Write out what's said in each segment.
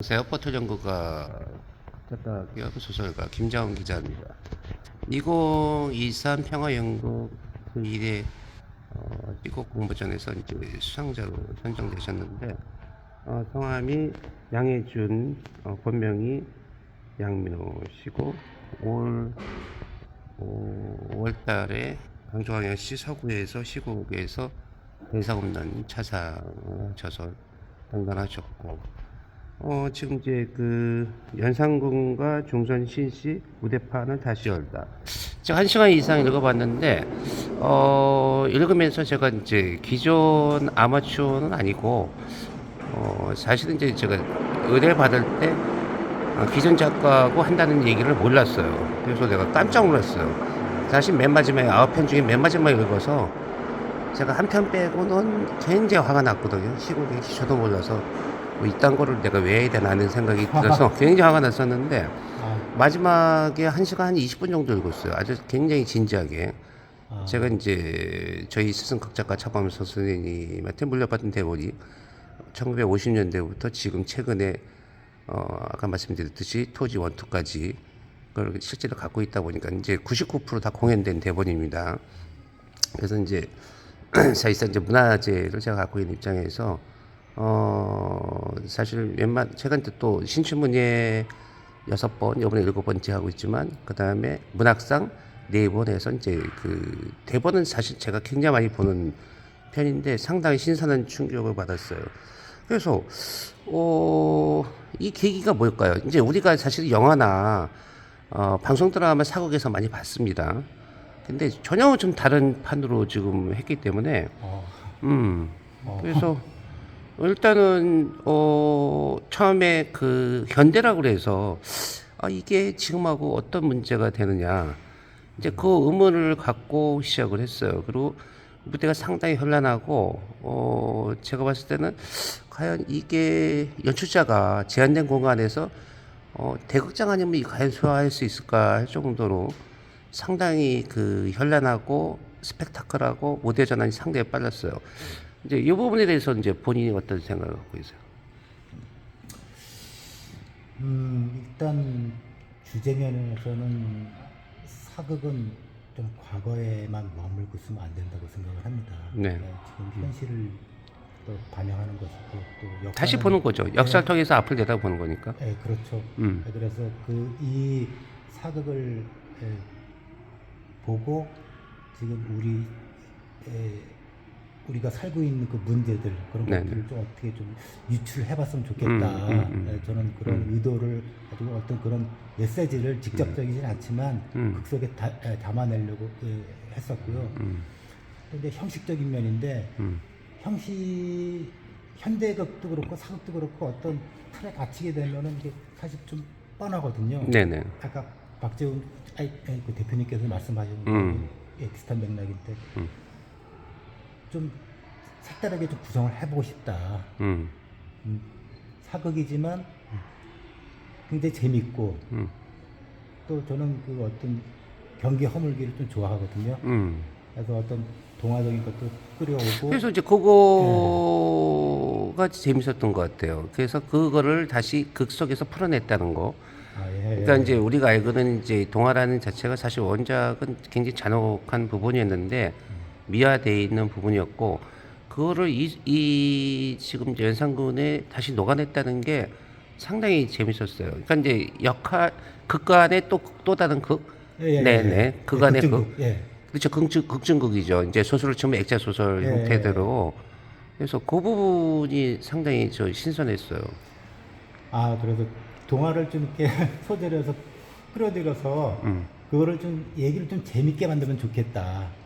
안녕하세요. 포털연구가 작가 기업 소설가 김장훈 기자입니다. 2023 평화연구 제1회 띠곡 공모전에서 이제 수상자로 선정되셨는데 성함이 양혜준, 본명이 양민호 씨고 올 5월달에 광주광역시 서구에서 시국에서 대상 없는 차상 저설 등단하셨고 지금 이제 그 연산군과 종선 신씨 무대판을 다시 열다. 제가 1시간 이상 읽어봤는데, 읽으면서 제가 이제 기존 아마추어는 아니고, 사실은 이제 제가 의뢰 받을 때, 기존 작가하고 한다는 얘기를 몰랐어요. 그래서 내가 깜짝 놀랐어요. 사실 맨 마지막에 9편 중에 맨 마지막에 읽어서, 제가 한 편 빼고는 굉장히 화가 났거든요. 시국에 저도 몰라서. 뭐 이딴 거를 내가 왜 해야 되나 는 생각이 들어서 굉장히 화가 났었는데 마지막에 1시간 한 20분 정도 읽었어요. 아주 굉장히 진지하게. 제가 이제 저희 스승 극작가 차범서 선생님한테 물려받은 대본이 1950년대부터 지금 최근에 아까 말씀드렸듯이 토지 원투까지 그걸 실제로 갖고 있다 보니까 이제 99%다 공연된 대본입니다. 그래서 이제 사실상 이제 문화재를 제가 갖고 있는 입장에서 사실 제가 이제 또 신춘문예 6번, 이번에 7번째 하고 있지만, 그 다음에 문학상 4번에서 이제 그 대본은 사실 제가 굉장히 많이 보는 편인데 상당히 신선한 충격을 받았어요. 그래서, 이 계기가 뭘까요? 이제 우리가 사실 영화나, 방송 드라마 사극에서 많이 봤습니다. 근데 전혀 좀 다른 판으로 지금 했기 때문에, 그래서, 일단은 처음에 그 현대라고 그래서 이게 지금하고 어떤 문제가 되느냐 이제 그 의문을 갖고 시작을 했어요. 그리고 무대가 상당히 현란하고 제가 봤을 때는 과연 이게 연출자가 제한된 공간에서 대극장 아니면 이 과연 소화할 수 있을까 할 정도로 상당히 그 현란하고 스펙타클하고 무대 전환이 상당히 빨랐어요. 이제 이 부분에 대해서 이제 본인이 어떤 생각을 갖고 있어요? 일단 주제 면에서는 사극은 좀 과거에만 머물고 있으면 안 된다고 생각을 합니다. 네. 지금 현실을 또 반영하는 것이고 또 다시 역사는 보는 거죠. 역사를 통해서 앞을 내다보는 거니까. 그렇죠. 음. 그래서 그 이 사극을 보고 지금 우리가 살고 있는 그 문제들 그런 네네. 것들을 좀 어떻게 좀 유출해봤으면 좋겠다. 저는 그런 의도를 가지고 어떤 그런 메시지를 직접적이진 않지만 극 속에 담아내려고 했었고요. 근데 형식적인 면인데 현대극도 그렇고 사극도 그렇고 어떤 틀에 갇히게 되면은 이게 사실 좀 뻔하거든요. 네네. 아까 박재훈 그 대표님께서 말씀하신 비슷한 맥락인데 좀 색다르게 좀 구성을 해보고 싶다. 사극이지만 굉장히 재밌고 또 저는 그 어떤 경기 허물기를 좀 좋아하거든요. 그래서 어떤 동화적인 것도 끌어오고 그래서 이제 그거가 재밌었던 것 같아요. 그래서 그거를 다시 극 속에서 풀어냈다는 거. 그러니까 이제 우리가 알고는 이제 동화라는 자체가 사실 원작은 굉장히 잔혹한 부분이었는데 미화되어 있는 부분이었고 그거를 이 지금 이제 연산군에 다시 녹아냈다는 게 상당히 재밌었어요. 그러니까 이제 극 안에 또 다른 극, 네네, 극 안에 극, 극중극, 그렇죠. 극중극이죠. 이제 소설을 치면 액자 소설 형태대로. 그래서 그 부분이 상당히 저 신선했어요. 그래서 동화를 좀 이렇게 소재로 해서 끌어들여서 그거를 좀 얘기를 좀 재밌게 만들면 좋겠다.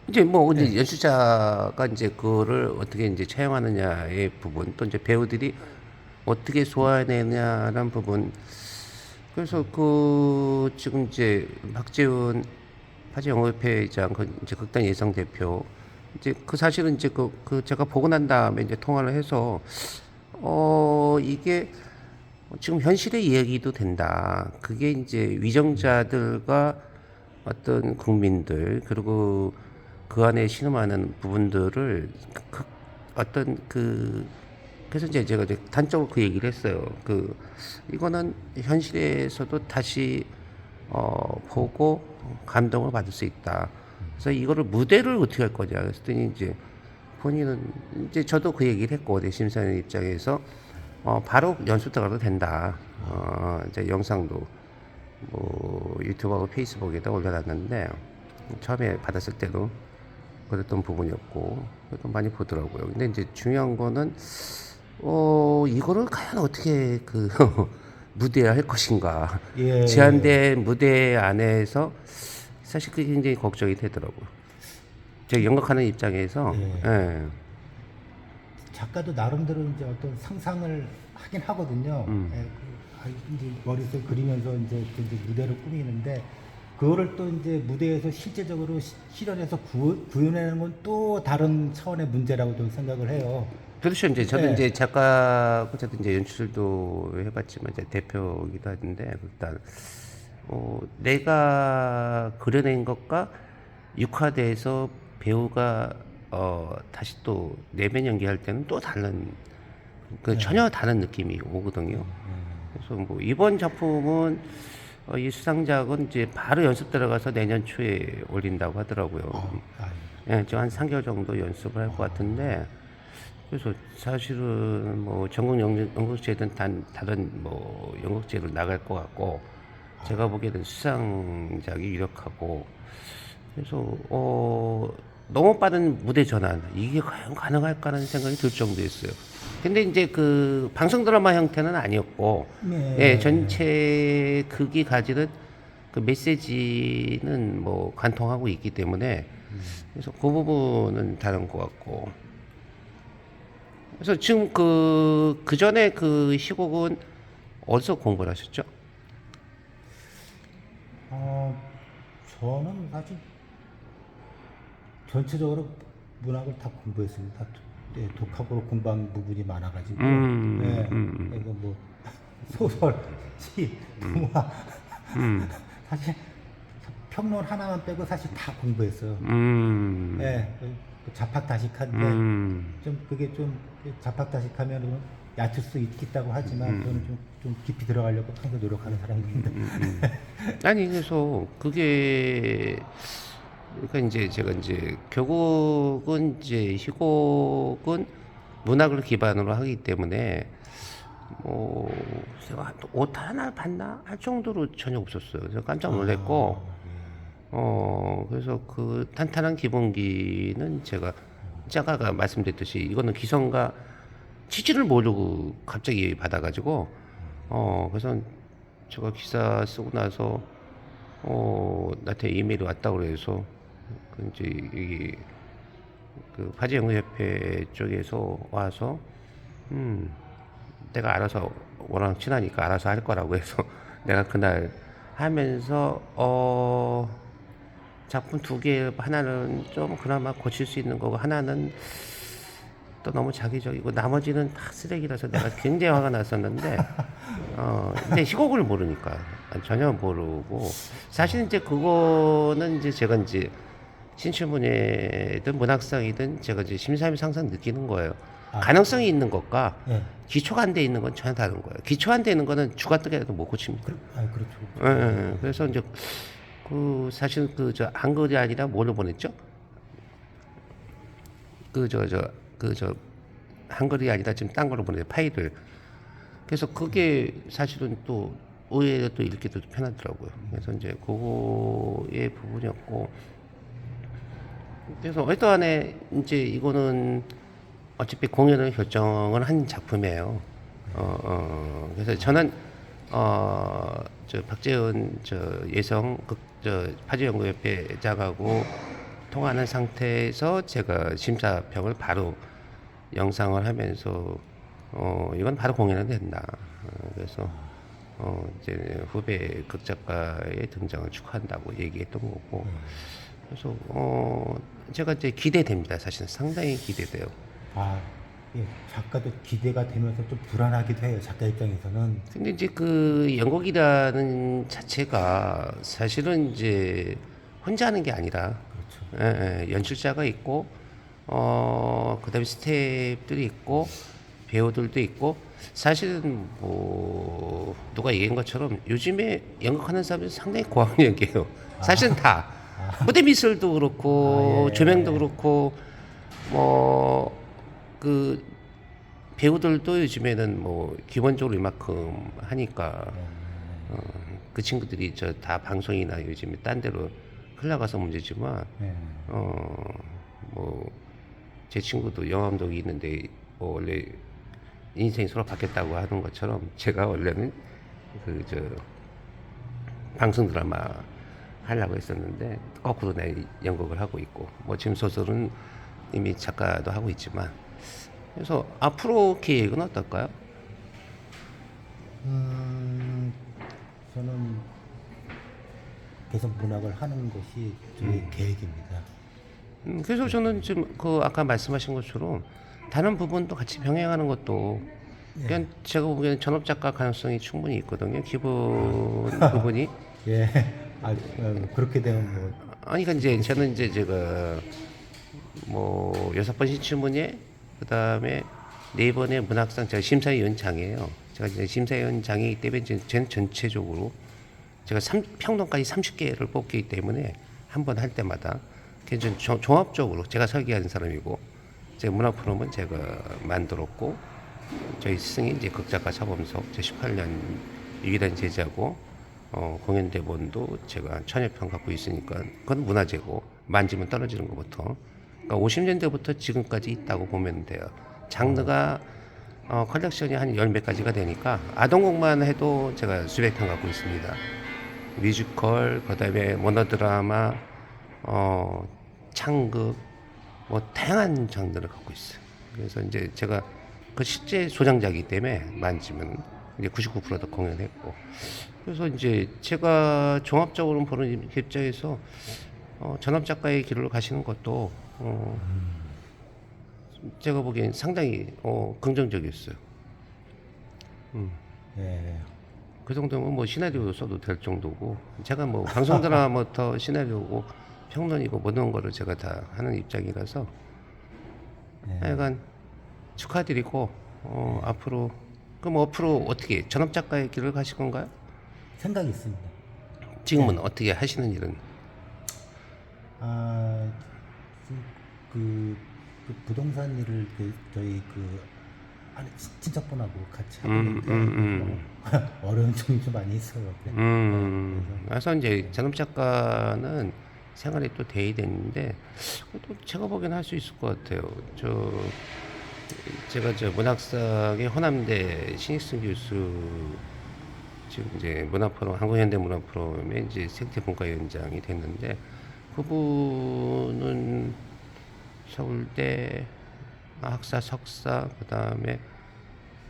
이제 뭐 이제 연출자가 이제 그거를 어떻게 이제 차용하느냐의 부분, 또 이제 배우들이 어떻게 소화해내냐라는 부분. 그래서 그 지금 이제 박재훈 화재영업회장 그 이제 극단 예상 대표 이제 그 사실은 이제 그 제가 보고 난 다음에 이제 통화를 해서 이게 지금 현실의 이야기도 된다. 그게 이제 위정자들과 어떤 국민들 그리고 그 안에 신음하는 부분들을 어떤 그 그래서 이제 제가 이제 단적으로 그 얘기를 했어요. 이거는 현실에서도 다시 보고 감동을 받을 수 있다. 그래서 이거를 무대를 어떻게 할 거냐. 그랬더니 이제 본인은 이제 저도 그 얘기를 했고, 내 심사위원 입장에서 바로 연습 들어가도 된다. 이제 영상도 뭐 유튜브하고 페이스북에다 올려놨는데 처음에 받았을 때도 그랬던 부분이었고 그래도 많이 보더라고요. 근데 이제 중요한 거는 이거를 과연 어떻게 무대에 할 것인가. 예. 제한된 무대 안에서 사실 그게 굉장히 걱정이 되더라고요. 제가 연극하는 입장에서 예. 예. 작가도 나름대로 이제 어떤 상상을 하긴 하거든요. 예, 이제 머릿속에 그리면서 이제 무대를 꾸미는데 그거를 또 이제 무대에서 실제적으로 실현해서 구현하는 건 또 다른 차원의 문제라고 좀 생각을 해요. 그렇죠. 이제 저도 네. 이제 작가고 저도 이제 연출도 해봤지만 이제 대표이기도 하는데 일단 내가 그려낸 것과 육화돼서 배우가 다시 또 내면 연기할 때는 또 다른 전혀 다른 느낌이 오거든요. 그래서 뭐 이번 작품은 이 수상작은 이제 바로 연습 들어가서 내년 초에 올린다고 하더라고요. 예, 지금 한 3개월 정도 연습을 할 것 같은데, 그래서 사실은 뭐 전국 연극제든 다른 뭐 연극제로 나갈 것 같고, 제가 보기에는 수상작이 유력하고, 그래서 너무 빠른 무대 전환 이게 과연 가능할까라는 생각이 들 정도였어요. 근데 이제 방송 드라마 형태는 아니었고, 네. 예, 전체 극이 가지는 그 메시지는 뭐 관통하고 있기 때문에 그래서 그 부분은 다른 것 같고. 그래서 지금 그 전에 그 시곡은 어디서 공부를 하셨죠? 저는 사실 전체적으로 문학을 다 공부했습니다. 네, 독학으로 공부한 부분이 많아가지고, 네, 그러니까 뭐 소설, 시, 동화, 사실 평론 하나만 빼고 사실 다 공부했어요. 네, 그 자팍다식한데 좀 그게 좀 자팍다식하면 얕을 수 있다고 하지만 저는 좀 깊이 들어가려고 항상 노력하는 사람입니다. 아니 그래서 그게 그러니까 이제 제가 이제 결국은 이제 희곡은 문학을 기반으로 하기 때문에 뭐 제가 옷 하나 봤나 할 정도로 전혀 없었어요. 그래서 깜짝 놀랐고 그래서 그 탄탄한 기본기는 제가 아까 말씀드렸듯이 이거는 기성과 취지를 모르고 갑자기 받아가지고 그래서 제가 기사 쓰고 나서 나한테 이메일이 왔다고 그래서 이제 그 파지연구협회 쪽에서 와서 내가 알아서 워낙 친하니까 알아서 할 거라고 해서 내가 그날 하면서 작품 2개 하나는 좀 그나마 고칠 수 있는 거고 하나는 또 너무 자기적이고 나머지는 다 쓰레기라서 내가 굉장히 화가 났었는데 근데 희곡을 모르니까 전혀 모르고 사실 이제 그거는 이제 제가 이제 신춘문예든 문학상이든 제가 이제 심사위원회에서 항상 느끼는 거예요. 가능성이 있는 것과 네. 기초가 안 돼 있는 건 전혀 다른 거예요. 기초 안 돼 있는 거는 주가 뜨게라도 못 고칩니다. 그렇죠. 그래서 이제 사실 한글이 아니라 뭘로 보냈죠? 한글이 아니라 지금 딴 걸로 보내요 파일을. 그래서 그게 사실은 또 의외로 또 읽기도 편하더라고요. 그래서 이제 그거의 부분이었고, 그래서 어떠한에 이제 이거는 어차피 공연을 결정을 한 작품이에요. 그래서 저는 저 박재훈 예성 파주연구협회 회장하고 통화하는 상태에서 제가 심사평을 바로 영상을 하면서 이건 바로 공연이 된다. 그래서 이제 후배 극작가의 등장을 축하한다고 얘기했던 거고. 그래서 제가 이제 기대됩니다. 사실은 상당히 기대돼요. 예, 작가도 기대가 되면서 좀 불안하기도 해요. 작가 입장에서는. 근데 이제 그 연극이라는 자체가 사실은 이제 혼자 하는 게 아니라 연출자가 있고 그다음에 스태프들이 있고 배우들도 있고 사실은 뭐 누가 얘기한 것처럼 요즘에 연극하는 사람들이 상당히 고학력이에요. 사실은 다 무대 미술도 그렇고 예. 조명도 그렇고 뭐 그 배우들도 요즘에는 뭐 기본적으로 이만큼 하니까 어, 그 친구들이 저 다 방송이나 요즘에 딴 데로 흘러가서 문제지만 예. 뭐 제 친구도 영화 감독이 있는데 뭐 원래 인생이 서로 바뀌었다고 하는 것처럼 제가 원래는 그 저 방송 드라마 하려고 했었는데 거꾸로 내 연극을 하고 있고 뭐 지금 소설은 이미 작가도 하고 있지만 그래서 앞으로 계획은 어떨까요? 저는 계속 문학을 하는 것이 저의 계획입니다. 그래서 저는 지금 그 아까 말씀하신 것처럼 다른 부분도 같이 병행하는 것도 그냥 제가 보기에는 전업 작가 가능성이 충분히 있거든요. 기본 부분이 예. 그렇게 되면 뭐 아니 그러니까 이제 저는 이제 제가 뭐 6번 신춘문예 그다음에 4번의 문학상 제가 심사위원장이에요. 제가 이제 심사위원장이기 때문에 이제 전 전체적으로 제가 평론까지 30개를 뽑기 때문에 한 번 할 때마다 굉장히 종합적으로 제가 설계하는 사람이고 제 문학 프로그램은 제가 만들었고 저희 스승이 이제 극작가 차범석 제 18년 유일한 제자고 공연 대본도 제가 천여 편 갖고 있으니까 그건 문화재고 만지면 떨어지는 것부터 그러니까 50년대부터 지금까지 있다고 보면 돼요. 장르가 컬렉션이 한 열 몇 가지가 되니까 아동곡만 해도 제가 수백 편 갖고 있습니다. 뮤지컬, 그다음에 모노드라마, 창극, 뭐 다양한 장르를 갖고 있어요. 그래서 이제 제가 그 실제 소장자이기 때문에 만지면 이제 99%도 공연했고, 그래서 이제 제가 종합적으로 보는 입장에서 전업 작가의 길로 가시는 것도 제가 보기엔 상당히 긍정적이었어요. 예. 그 정도면 뭐 시나리오 써도 될 정도고 제가 뭐 방송 드라마부터 시나리오고 평론이고 모든 거를 제가 다 하는 입장이라서 하여간 축하드리고 앞으로 그럼 앞으로 어떻게 전업 작가의 길을 가실 건가요? 생각이 있습니다. 지금은 어떻게 하시는 일은 아, 그, 그 부동산 일을 저희 아니, 친척분하고 같이 하고 있는데 어려운 점이 좀 많이 있어요. 그래서 이제 전업 작가는 생활이 또 돼야 되는데 또 제가 보기엔 할 수 있을 것 같아요. 제가 저 문학상의 호남대 신익승 교수 지금 이제 문화프로그램 한국현대 문화프로그램의 이제 생태분과위원장이 됐는데 그분은 서울대 학사 석사 그다음에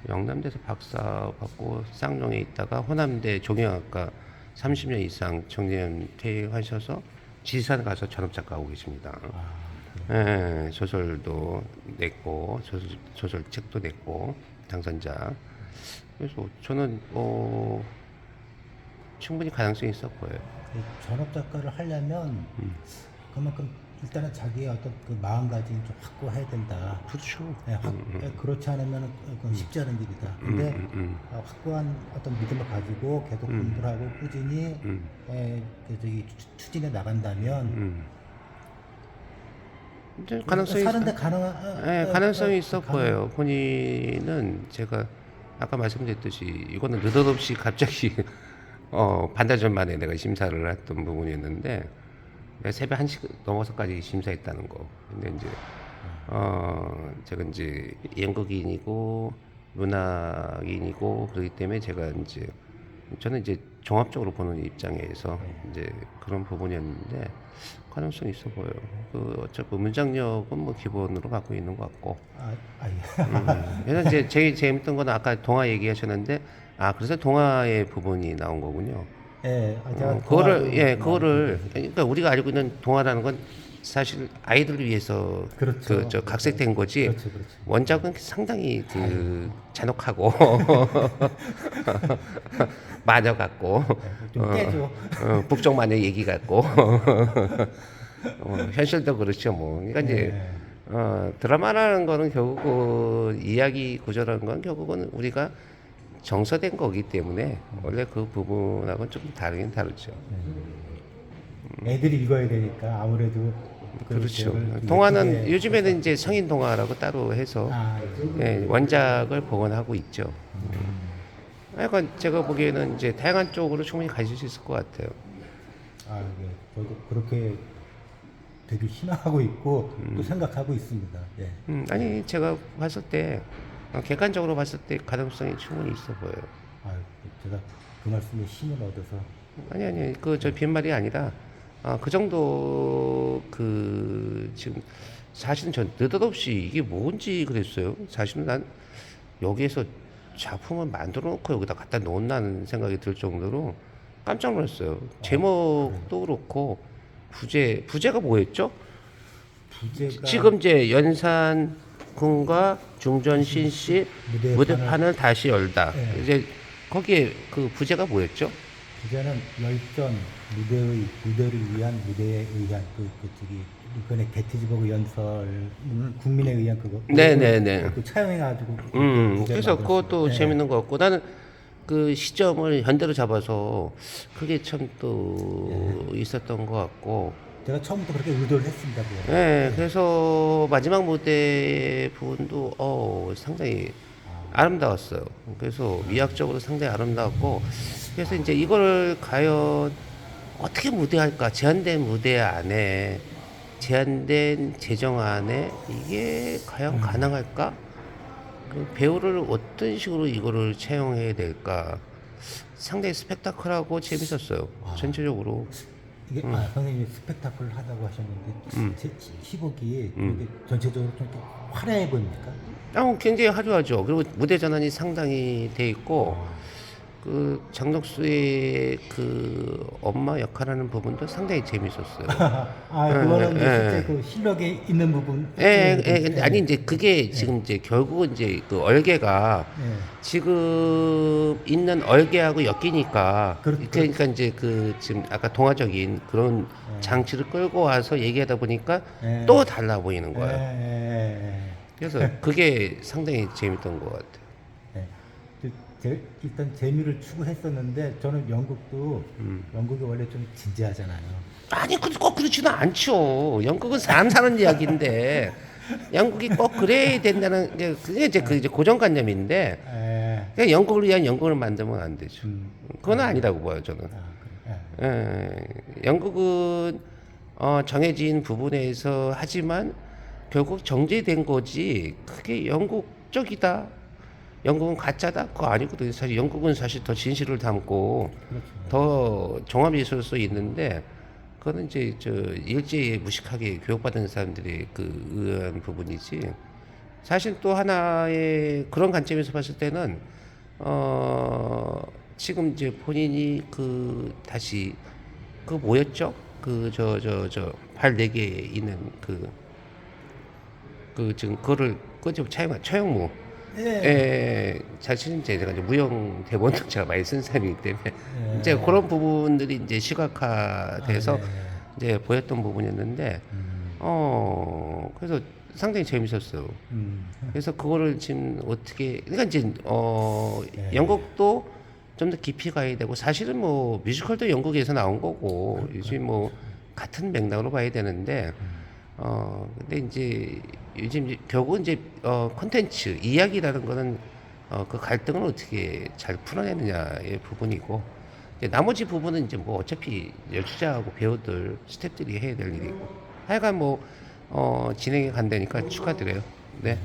영남대에서 박사 받고 쌍용에 있다가 호남대 조경학과 30년 이상 정년 퇴임하셔서 지산 가서 전업 작가 하고 계십니다. 예, 소설도 냈고 소설 책도 냈고 당선자. 그래서 저는 충분히 가능성이 있어 보여요. 전업 작가를 하려면 그만큼 일단은 자기의 어떤 그 마음가짐 좀 확고해야 된다. 그렇죠. 예, 그렇지 않으면 그건 쉽지 않은 일이다. 근데 확고한 어떤 믿음을 가지고 계속 공부를 하고 꾸준히 추진해 나간다면 이제 가능성이 사는데 가능성이 있어 보여요. 본인은 제가 아까 말씀드렸듯이 이거는 느닷없이 갑자기 반나절 만에 내가 심사를 했던 부분이었는데 내가 새벽 1시 넘어서까지 심사했다는 거. 근데 이제 제가 이제 연극인이고 문학인이고 그렇기 때문에 제가 이제 저는 이제 종합적으로 보는 입장에서 이제 그런 부분이었는데 가능성이 있어 보여요. 그 어차피 문장력은 뭐 기본으로 갖고 있는 것 같고. 그래서 이제 제일 재밌던 건 아까 동화 얘기하셨는데 그래서 동화의 부분이 나온 거군요. 예, 제가 그거를 그러니까 우리가 알고 있는 동화라는 건 사실 아이들을 위해서 그렇죠. 각색된 거지. 그렇죠. 원작은 상당히 잔혹하고 마녀 같고 좀 깨죠. 북쪽 마녀 얘기 같고 현실도 그렇죠 뭐. 그러니까 이제 드라마라는 거는 결국은 이야기 구조라는 건 결국은 우리가 정서된 거기 때문에 원래 그 부분하고는 좀 다르긴 다르죠. 애들이 읽어야 되니까 아무래도 그 그렇죠. 책을 동화는 예쁘게 요즘에는 이제 성인 동화라고 따로 해서 아, 예, 원작을 복원하고 있죠. 약간 제가 보기에는 이제 다양한 쪽으로 충분히 가실 수 있을 것 같아요. 예. 저도 그렇게 되게 희망하고 있고 또 생각하고 있습니다. 예. 아니 제가 봤을 때 객관적으로 봤을 때 가능성이 충분히 있어 보여요. 아, 제가 그 말씀에 힘을 얻어서 아니 그 저 빈말이 아니라 그 정도 그 지금 사실은 전 느닷없이 이게 뭔지 그랬어요. 사실은 난 여기에서 작품을 만들어 놓고 여기다 갖다 놓는다는 생각이 들 정도로 깜짝 놀랐어요. 제목도 그렇고 부제가 뭐였죠? 부제가 지금 이제 연산군과 중전신씨 무대판을- 무대판을 다시 열다. 네. 이제 거기에 그 부제가 뭐였죠? 부제는 열전 무대를 위한 무대에 의한 그 저기 이번에 게티즈버그 연설 국민에 의한 그거 네네네. 그 차용해가지고 부제를 그래서 그것도 만들었어요. 네. 재밌는 것 같고 나는 그 시점을 현대로 잡아서 그게 참 또 있었던 것 같고 제가 처음부터 그렇게 의도를 했습니다. 그거. 네, 그래서 마지막 무대 부분도 상당히 아름다웠어요. 그래서 미학적으로 상당히 아름다웠고 그래서 이제 이걸 과연 어떻게 무대할까? 제한된 무대 안에 제한된 재정 안에 이게 과연 가능할까? 그 배우를 어떤 식으로 이거를 채용해야 될까? 상당히 스펙타클하고 재밌었어요. 전체적으로. 이게 선생님이 스펙타클 하다고 하셨는데 제 희곡이 이렇게 전체적으로 좀 이렇게 화려해 보입니까? 굉장히 화려하죠. 그리고 무대 전환이 상당히 돼 있고 그 장덕수의 그 엄마 역할하는 부분도 상당히 재밌었어요. 그거는 이제 실제 그 실력에 있는 부분. 근데 아니 이제 그게 지금 이제 결국은 이제 그 얼개가 지금 있는 얼개하고 엮이니까 그러니까 이제 그 지금 아까 동화적인 그런 장치를 끌고 와서 얘기하다 보니까 또 달라 보이는 거예요. 그래서 그게 상당히 재밌던 것 같아요. 일단 재미를 추구했었는데 저는 연극이 원래 좀 진지하잖아요. 아니 꼭 그렇지는 않죠. 연극은 사람 사는 이야기인데 연극이 꼭 그래야 된다는 게 그게 이제 그 이제 고정관념인데 그냥 연극을 위한 연극을 만들면 안 되죠. 그건 아니라고 봐요 저는. 연극은 정해진 부분에서 하지만 결국 정제된 거지 그게 연극적이다. 연극은 가짜다? 그거 아니거든요. 사실 연극은 사실 더 진실을 담고 더 종합예술로 있는데 그거는 이제 저 일제에 무식하게 교육받은 사람들이 그 의한 부분이지. 사실 또 하나의 그런 관점에서 봤을 때는 지금 이제 본인이 그 다시 그 뭐였죠? 그 저 발 네 개 있는 그 지금 그거를 그좀 차용무. 사실은 이제 제가 이제 무용 대본도 제가 많이 쓴 사람이기 때문에 이제 그런 부분들이 이제 시각화돼서 이제 보였던 부분이었는데 그래서 상당히 재밌었어요. 그래서 그거를 지금 어떻게 그러니까 이제 연극도 좀 더 깊이 가야 되고 사실은 뭐 뮤지컬도 연극에서 나온 거고 요즘 뭐 같은 맥락으로 봐야 되는데 근데 이제 요즘 이제 결국은 이제 콘텐츠 이야기라는 거는 그 갈등을 어떻게 잘 풀어내느냐의 부분이고 이제 나머지 부분은 이제 뭐 어차피 연출자하고 배우들 스태프들이 해야 될 일이고 하여간 뭐 진행해 간다니까 축하드려요. 네.